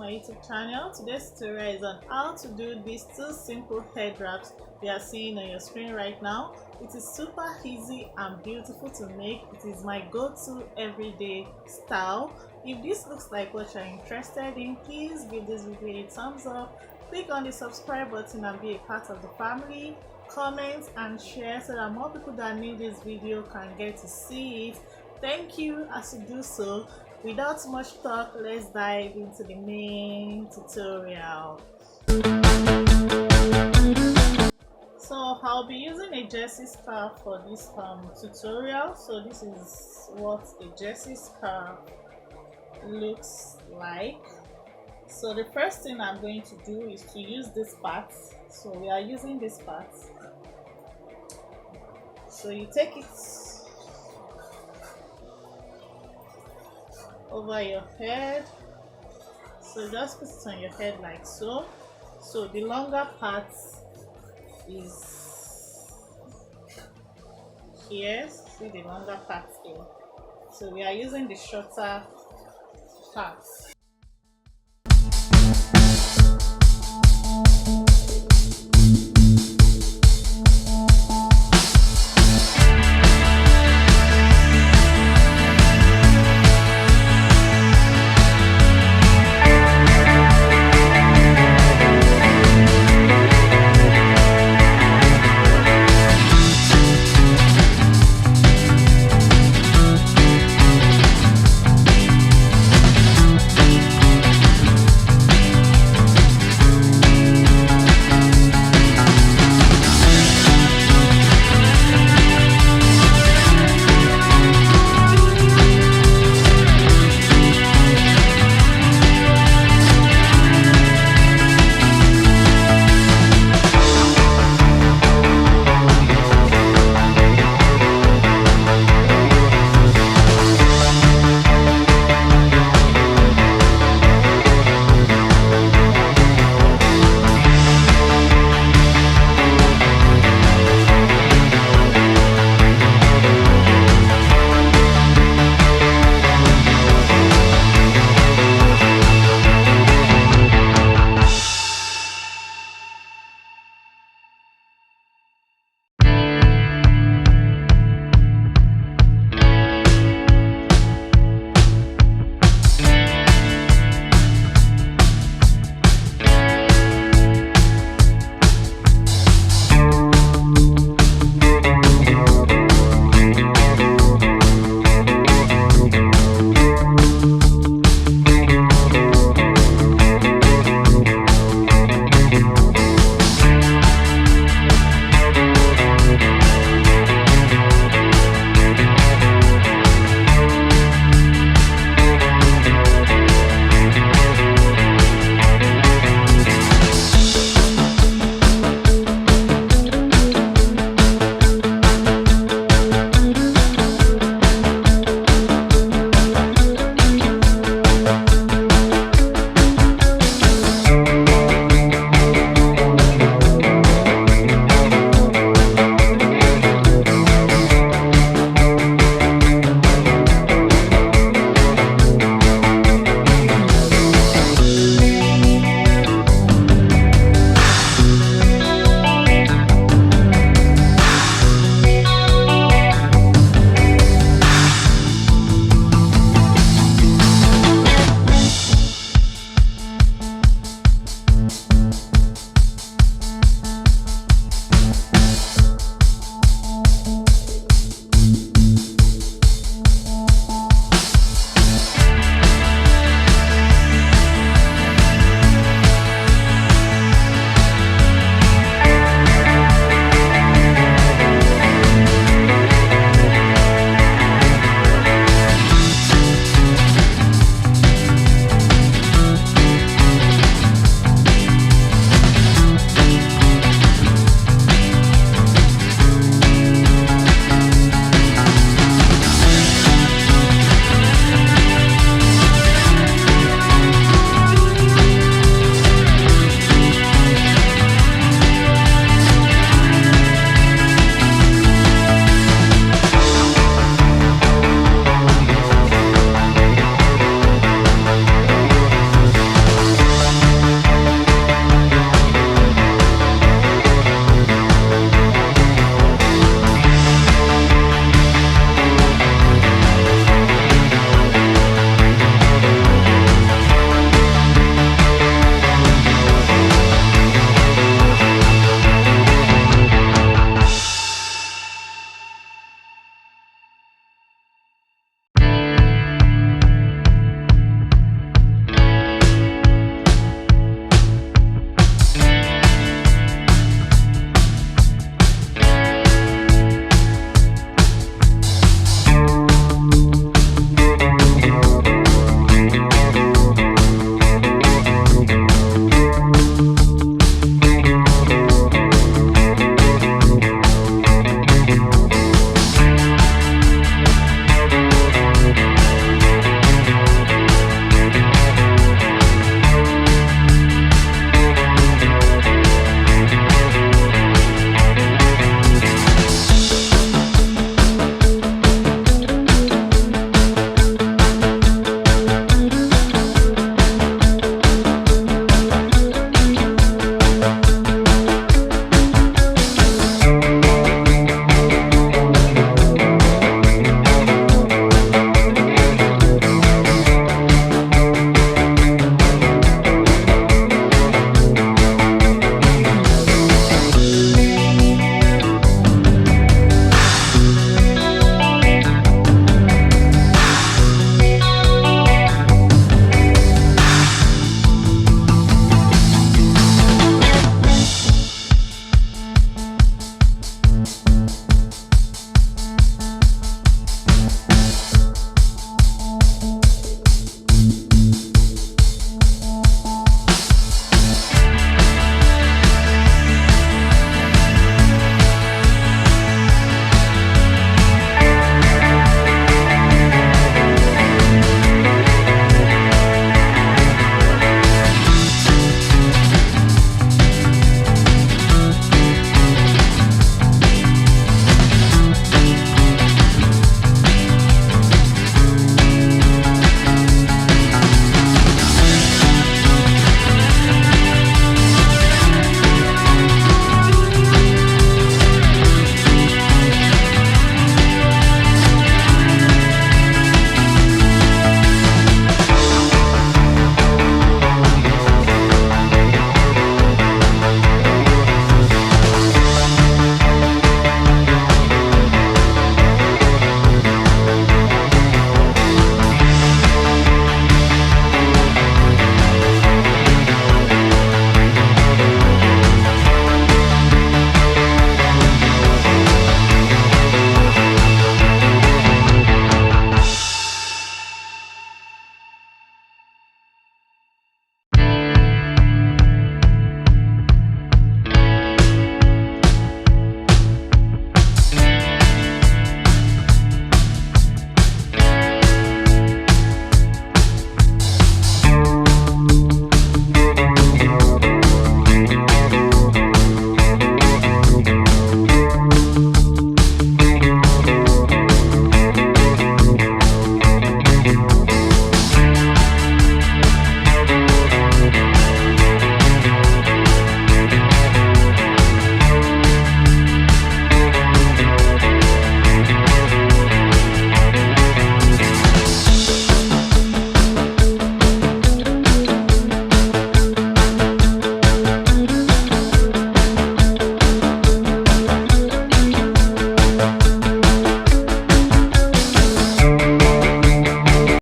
my YouTube channel. Today's tutorial is on how to do these two simple head wraps you are seeing on your screen right now. It is super easy and beautiful to make. It is my go-to everyday style. If this looks like what you're interested in, please give this video a thumbs up, click on the subscribe button and be a part of the family. Comment and share so that more people that need this video can get to see it. Thank you as you do so. Without much talk, let's dive into the main tutorial. So I'll be using a jersey scarf for this tutorial. So this is what a jersey scarf looks like. So the first thing I'm going to do is to use this part. So we are using this part. So you take it over your head. So just put it on your head like so. So the longer part is here. See the longer part here. So we are using the shorter part.